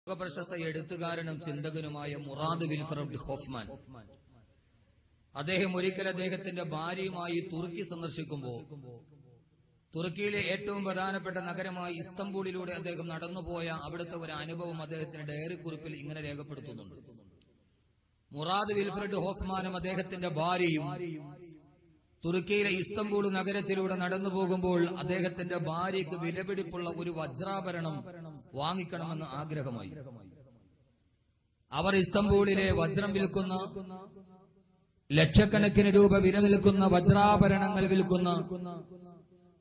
പ്രശസ്ത എഴുത്തുകാരനും ചിന്തകനുമായ മുറാദ് Wilfred Hoffman അദ്ദേഹം ഒരിക്കൽ അദ്ദേഹത്തിന്റെ ഭാര്യയുമായി തുർക്കി സന്ദർശിക്കുമ്പോൾ തുർക്കിയിലെ ഏറ്റവും പ്രധാനപ്പെട്ട നഗരമായ ഇസ്തംബൂളിലൂടെ അദ്ദേഹം നടന്നുപോയ അവിടുത്തെ ഒരു അനുഭവം അദ്ദേഹത്തിന്റെ ഡയറി കുറിപ്പിൽ ഇങ്ങനെ രേഖപ്പെടുത്തുന്നുണ്ട്. മുറാദ് വിൽഫ്രഡ് ഹോഫ്മാനും അദ്ദേഹത്തിന്റെ ഭാര്യയും തുർക്കിയിലെ ഇസ്തംബൂൾ നഗരത്തിലൂടെ നടന്നു പോകുമ്പോൾ അദ്ദേഹത്തിന്റെ ഭാര്യയ്ക്ക് വിലപിടിപ്പുള്ള ഒരു വജ്രാഭരണം വാങ്ങിക്കണമെന്ന് ആഗ്രഹമായി. അവർ ഇസ്തംബൂളിലെ വജ്രം വിൽക്കുന്ന, ലക്ഷക്കണക്കിന് രൂപ വില നിൽക്കുന്ന വജ്രാഭരണങ്ങൾ വിൽക്കുന്ന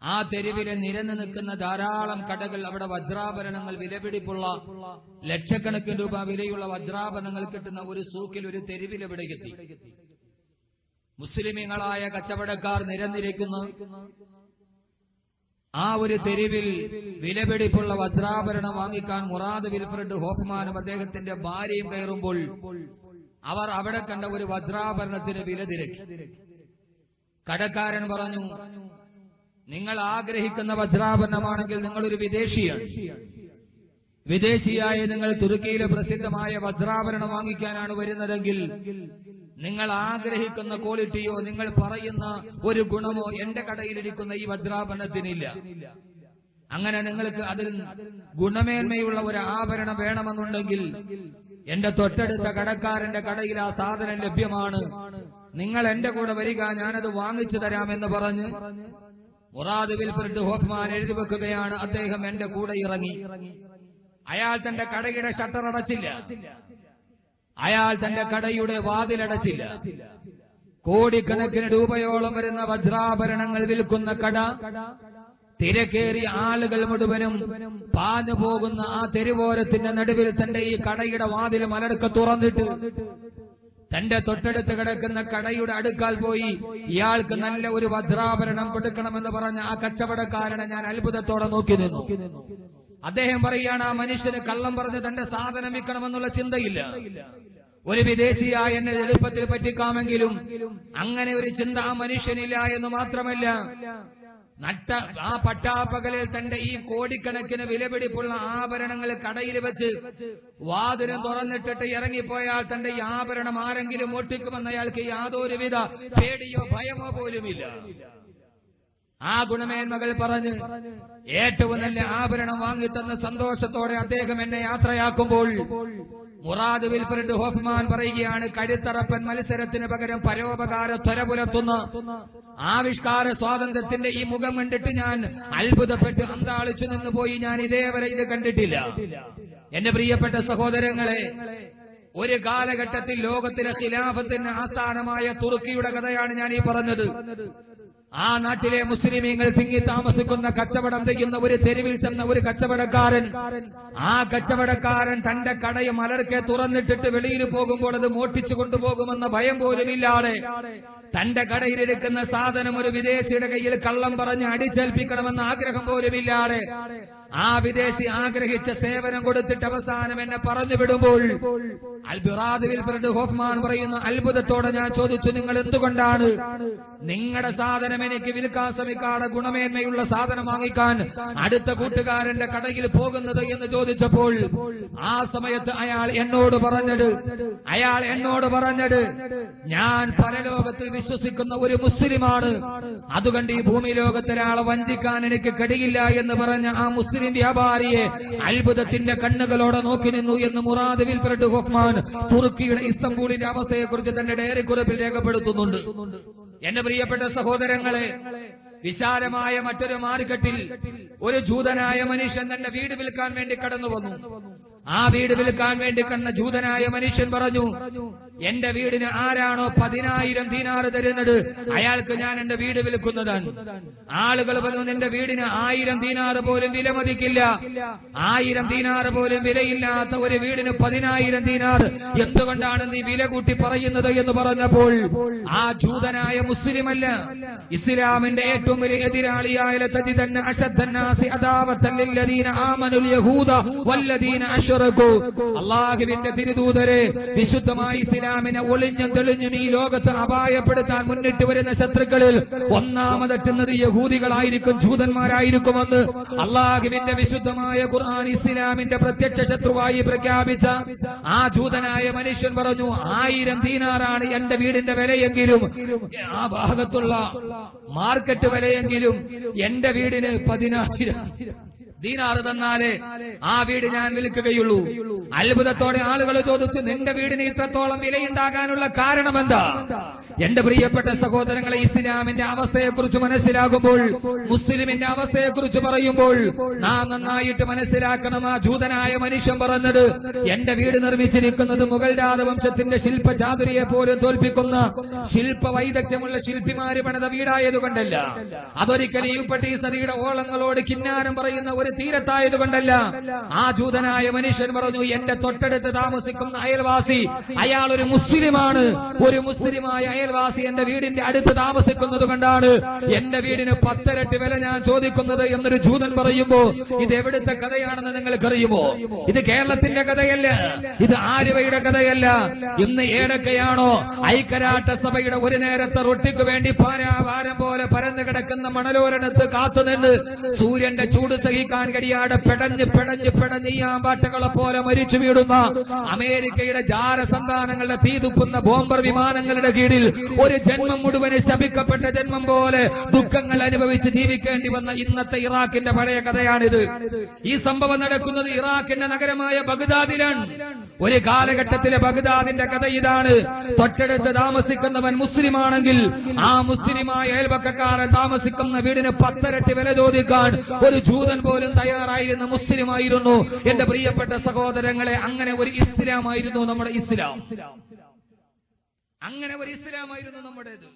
ആ തെരുവിലെ നിരന്നു നിൽക്കുന്ന ധാരാളം കടകൾ, അവിടെ വജ്രാഭരണങ്ങൾ വിലപിടിപ്പുള്ള ലക്ഷക്കണക്കിന് രൂപ വിലയുള്ള വജ്രാഭരണങ്ങൾ കിട്ടുന്ന ഒരു സൂക്കിൽ, ഒരു തെരുവിലെവിടേക്കെത്തി. മുസ്ലിമീങ്ങളായ കച്ചവടക്കാർ നിരന്നിരിക്കുന്ന ആ ഒരു തെരുവിൽ വിലപിടിപ്പുള്ള വജ്രാഭരണം വാങ്ങിക്കാൻ മുറാദ് വിൽഫ്രഡ് ഹോഫ്മാനും അദ്ദേഹത്തിന്റെ ഭാര്യയും കയറുമ്പോൾ അവർ അവിടെ കണ്ട ഒരു വജ്രാഭരണത്തിന് വില തിരക്കി. കടക്കാരൻ പറഞ്ഞു, നിങ്ങൾ ആഗ്രഹിക്കുന്ന വജ്രാഭരണമാണെങ്കിൽ നിങ്ങളൊരു വിദേശിയാണ്. വിദേശിയായ നിങ്ങൾ തുർക്കിയിലെ പ്രസിദ്ധമായ വജ്രാഭരണം വാങ്ങിക്കാനാണ് വരുന്നതെങ്കിൽ നിങ്ങൾ ആഗ്രഹിക്കുന്ന ക്വാളിറ്റിയോ നിങ്ങൾ പറയുന്ന ഒരു ഗുണമോ എന്റെ കടയിലിരിക്കുന്ന ഈ വജ്രാഭരണത്തിനില്ല. അങ്ങനെ നിങ്ങൾക്ക് അതിൽ ഗുണമേന്മയുള്ള ഒരു ആഭരണം വേണമെന്നുണ്ടെങ്കിൽ എന്റെ തൊട്ടടുത്ത കടക്കാരന്റെ കടയിൽ ആ സാധനം ലഭ്യമാണ്. നിങ്ങൾ എന്റെ കൂടെ വരിക, ഞാനത് വാങ്ങിച്ചു തരാമെന്ന് പറഞ്ഞ് മുറാദ് വിൽഫ്രഡ് ഹോഫ്മാൻ എഴുതി വെക്കുകയാണ്. അദ്ദേഹം എന്റെ കൂടെ ഇറങ്ങി. അയാൾ തന്റെ കടയുടെ ഷട്ടർ അടച്ചില്ല, അയാൾ തന്റെ കടയുടെ വാതിലടച്ചില്ല. കോടിക്കണക്കിന് രൂപയോളം വരുന്ന വജ്രാഭരണങ്ങൾ വിൽക്കുന്ന കട, തിരക്കേറിയ ആളുകൾ മുഴുവനും പാഞ്ഞു പോകുന്ന ആ തെരുവോരത്തിന്റെ നടുവിൽ തന്റെ ഈ കടയുടെ വാതിൽ മലർക്ക തുറന്നിട്ട് തന്റെ തൊട്ടടുത്ത് കിടക്കുന്ന കടയുടെ അടുക്കാൽ പോയി ഇയാൾക്ക് നല്ല ഒരു വജ്രാഭരണം കൊടുക്കണമെന്ന് പറഞ്ഞ ആ കച്ചവടക്കാരനെ ഞാൻ അത്ഭുതത്തോടെ നോക്കി നിന്നു. അദ്ദേഹം പറയുകയാണ്, ആ മനുഷ്യന് കള്ളം പറഞ്ഞ് തന്റെ സാധനം വിൽക്കണമെന്നുള്ള ചിന്തയില്ല. ഒരു വിദേശിയായ എന്നെ എളുപ്പത്തിൽ പറ്റിക്കാമെങ്കിലും അങ്ങനെ ഒരു ചിന്ത ആ മനുഷ്യനില്ല എന്ന് മാത്രമല്ല, ആ പട്ടാപ്പകലിൽ തന്റെ ഈ കോടിക്കണക്കിന് വിലപിടിപ്പുള്ള ആഭരണങ്ങൾ കടയിൽ വെച്ച് വാതിലും തുറന്നിട്ടിട്ട് ഇറങ്ങിപ്പോയാൽ തന്റെ ഈ ആഭരണം ആരെങ്കിലും ഒട്ടിക്കുമെന്ന് അയാൾക്ക് യാതൊരുവിധ പേടിയോ ഭയമോ പോലുമില്ല. ആ ഗുണമേന്മകൾ പറഞ്ഞ് ഏറ്റവും നല്ല ആഭരണം വാങ്ങിത്തന്ന സന്തോഷത്തോടെ അദ്ദേഹം എന്നെ യാത്രയാക്കുമ്പോൾ മുറാദ് വിൽഫ്രഡ് ഹോഫ്മാൻ പറയുകയാണ്, കഴുത്തറപ്പൻ മത്സരത്തിന് പകരം പരോപകാര ത്വര പുലർത്തുന്ന ആവിഷ്കാര സ്വാതന്ത്ര്യത്തിന്റെ ഈ മുഖം കണ്ടിട്ട് ഞാൻ അത്ഭുതപ്പെട്ട് അന്താളിച്ചു നിന്ന് പോയി. ഞാൻ ഇതേവരെ ഇത് കണ്ടിട്ടില്ല. എന്റെ പ്രിയപ്പെട്ട സഹോദരങ്ങളെ, ഒരു കാലഘട്ടത്തിൽ ലോകത്തിലെ ഖിലാഫത്തിന് ആസ്ഥാനമായ തുർക്കിയുടെ കഥയാണ് ഞാൻ ഈ പറഞ്ഞത്. ആ നാട്ടിലെ മുസ്ലിമീങ്ങൾ തിങ്ങി താമസിക്കുന്ന, കച്ചവടം ചെയ്യുന്ന ഒരു തെരുവിൽ ചെന്ന ഒരു കച്ചവടക്കാരൻ, ആ കച്ചവടക്കാരൻ തന്റെ കടയെ മലർക്കെ തുറന്നിട്ടിട്ട് വെളിയിൽ പോകുമ്പോൾ അത് മോഷ്ടിച്ചു കൊണ്ടുപോകുമെന്ന ഭയം പോലുമില്ലാതെ തന്റെ കടയിലിരിക്കുന്ന സാധനം ഒരു വിദേശിയുടെ കയ്യിൽ കള്ളം പറഞ്ഞ് അടിച്ചേൽപ്പിക്കണമെന്ന ആഗ്രഹം പോലുമില്ലാതെ ആ വിദേശി ആഗ്രഹിച്ച സേവനം കൊടുത്തിട്ട് അവസാനം എന്നെ പറഞ്ഞു വിടുമ്പോൾ മുറാദ് വിൽഫ്രഡ് ഹോഫ്മാൻ പറയുന്ന അത്ഭുതത്തോടെ ഞാൻ ചോദിച്ചു, നിങ്ങൾ എന്തുകൊണ്ടാണ് നിങ്ങളുടെ സാധനം എനിക്ക് വിൽക്കാൻ ശ്രമിക്കാതെ ഗുണമേന്മയുള്ള സാധനം വാങ്ങിക്കാൻ അടുത്ത കൂട്ടുകാരന്റെ കടയിൽ പോകുന്നത് എന്ന് ചോദിച്ചപ്പോൾ ആ സമയത്ത് അയാൾ എന്നോട് പറഞ്ഞത് ഞാൻ പരലോകത്തിൽ വിശ്വസിക്കുന്ന ഒരു മുസ്ലിമാണ്, അതുകൊണ്ട് ഈ ഭൂമി ലോകത്തൊരാളെ വഞ്ചിക്കാൻ എനിക്ക് കഴിയില്ല എന്ന് പറഞ്ഞ ആ മുസ്ലിം വ്യാപാരിയെ അത്ഭുതത്തിന്റെ കണ്ണുകളോടെ നോക്കി നിന്നു എന്ന് മുറാദ് വിൽഫ്രഡ് ഹോഫ്മാൻ തുർക്കിയുടെ ഇസ്തംബൂളിന്റെ അവസ്ഥയെക്കുറിച്ച് തന്റെ ഡയറി കുറിപ്പിൽ രേഖപ്പെടുത്തുന്നുണ്ട്. എന്റെ പ്രിയപ്പെട്ട സഹോദരങ്ങളെ, വിശാലമായ മറ്റൊരു മാർക്കറ്റിൽ ഒരു ജൂതനായ മനുഷ്യൻ തന്റെ വീട് വിൽക്കാൻ വേണ്ടി കടന്നു വന്നു. ആ വീട് വിൽക്കാൻ വേണ്ടി കണ്ട ജൂതനായ മനുഷ്യൻ പറഞ്ഞു, എന്റെ വീടിന് ആരാണോ 10,000 ദീനാർ തരുന്നത് അയാൾക്ക് ഞാൻ എന്റെ വീട് വിൽക്കുന്നതാണ്. ആളുകൾ പറഞ്ഞു, നിന്റെ വീടിന് 1000 ദീനാർ പോലും വില മതിക്കില്ല, 1000 ദീനാർ പോലും വിലയില്ലാത്ത ഒരു വീടിന് 10,000 ദീനാർ എന്തുകൊണ്ടാണ് നീ വില കൂട്ടി പറയുന്നത് എന്ന് പറഞ്ഞപ്പോൾ ആ ജൂതനായ മുസ്ലിമല്ല, ഇസ്ലാമിന്റെ ഏറ്റവും വലിയ എതിരാളിയായ ലതജിദന്ന അശദ്ദന്നാസി അദാവത്തൻ ലില്ലദീന ആമനുൽ യഹൂദ വല്ലദീന അശ്റകൂ. അല്ലാഹുവിന്റെ തിരുദൂതരെ, വിശുദ്ധമായ ഇസ്ലാമിനെ ഒളിഞ്ഞും തെളിഞ്ഞും ഈ ലോകത്ത് അപായപ്പെടുത്താൻ മുന്നിട്ട് വരുന്ന ശത്രുക്കളിൽ ഒന്നാമതെത്തുന്നത് യഹൂദികളായിരിക്കും, ജൂതന്മാരായിരിക്കുമെന്ന് അല്ലാഹുവിന്റെ വിശുദ്ധമായ ഖുർആൻ ഇസ്ലാമിന്റെ പ്രത്യക്ഷ ശത്രുവായി പ്രഖ്യാപിച്ച ആ ജൂതനായ മനുഷ്യൻ പറഞ്ഞു, 1000 ദീനാറാണ് എന്റെ വീടിന്റെ വിലയെങ്കിലും, ആ ഭാഗത്തുള്ള മാർക്കറ്റ് വിലയെങ്കിലും എന്റെ വീടിന് 10,000 ദീനാറ് തന്നാലേ ആ വീട് ഞാൻ വിൽക്കുകയുള്ളൂ. അത്ഭുതത്തോടെ ആളുകൾ ചോദിച്ചു, നിന്റെ വീടിന് ഇത്രത്തോളം വിലയുണ്ടാകാനുള്ള കാരണമെന്താ? എന്റെ പ്രിയപ്പെട്ട സഹോദരങ്ങളെ, ഇസ്ലാമിന്റെ അവസ്ഥയെക്കുറിച്ച് മനസ്സിലാകുമ്പോൾ, മുസ്ലിമിന്റെ അവസ്ഥയെക്കുറിച്ച് പറയുമ്പോൾ നാം നന്നായിട്ട് മനസ്സിലാക്കണം. ആ ജൂതനായ മനുഷ്യൻ പറഞ്ഞത്, എന്റെ വീട് നിർമ്മിച്ചിരിക്കുന്നത് മുഗൾ രാജവംശത്തിന്റെ ശില്പചാതുരിയെ പോലും തോൽപ്പിക്കുന്ന ശില്പ വൈദഗ്ധ്യമുള്ള ശില്പിമാര് പണിത വീടായതുകൊണ്ടല്ല, അതൊരിക്കലും യൂഫ്രട്ടീസ് നദിയുടെ ഓളങ്ങളോട് കിന്നാരം പറയുന്ന ഒരു തീരത്തായതുകൊണ്ടല്ല. ആ ജൂതനായ മനുഷ്യൻ പറഞ്ഞു, എന്റെ തൊട്ടടുത്ത് താമസിക്കുന്ന അയൽവാസി അയാൾ ഒരു മുസ്ലിമാണ്, ഒരു മുസ്ലിമായ അയൽവാസി എന്റെ വീടിന്റെ അടുത്ത് താമസിക്കുന്നത് കൊണ്ടാണ് എന്റെ വീടിന് 10 ഇരട്ടി വില ഞാൻ ചോദിക്കുന്നത് എന്നൊരു ജൂതൻ പറയുമ്പോ ഇത് എവിടുത്തെ കഥയാണെന്ന് നിങ്ങൾക്കറിയുമോ? ഇത് കേരളത്തിന്റെ കഥയല്ല, ഇത് ആലുവയുടെ കഥയല്ല. ഇന്ന് ഏതൊക്കെയാണോ ഐക്യരാഷ്ട്ര സഭയുടെ ഒരു നേരത്തെ റൊട്ടിക്ക് വേണ്ടി പാരാവാരം പോലെ പരന്നു കിടക്കുന്ന മണലോരനത്ത് കാത്തുനിന്ന് സൂര്യന്റെ ചൂട് സഹിക്കാൻ കഴിയാതെ പെടഞ്ഞ് ഈ ആമ്പാട്ടകളെ പോലെ മരിച്ചു വീടുന്ന അമേരിക്കയുടെ ജാരസന്താനങ്ങളുടെ തീതുപ്പുന്ന ബോംബർ വിമാനങ്ങളുടെ കീഴിൽ ഒരു ജന്മം മുഴുവന് ശപിക്കപ്പെട്ട ജന്മം പോലെ ദുഃഖങ്ങൾ അനുഭവിച്ച് ജീവിക്കേണ്ടി വന്ന ഇന്നത്തെ ഇറാഖിന്റെ പഴയ കഥയാണിത്. ഈ സംഭവം നടക്കുന്നത് ഇറാഖിന്റെ നഗരമായ ബഗ്ദാദിലാണ്. ഒരു കാലഘട്ടത്തിലെ ബഗ്ദാദിന്റെ കഥ ഇതാണ്. തൊട്ടടുത്ത് താമസിക്കുന്നവൻ മുസ്ലിമാണെങ്കിൽ ആ മുസ്ലിമായ അയൽപക്കക്കാരൻ താമസിക്കുന്ന വീടിന് 10 ഇരട്ടി വില ചോദിക്കാൻ ഒരു ജൂതൻ പോലും തയ്യാറായിരുന്ന മുസ്ലിമായിരുന്നു. എന്റെ പ്രിയപ്പെട്ട സഹോദരങ്ങളെ, അങ്ങനെ ഒരു ഇസ്ലാമായിരുന്നു നമ്മുടെ ഇസ്ലാം, അങ്ങനെ ഒരു ഇസ്ലാമായിരുന്നു നമ്മുടേത്.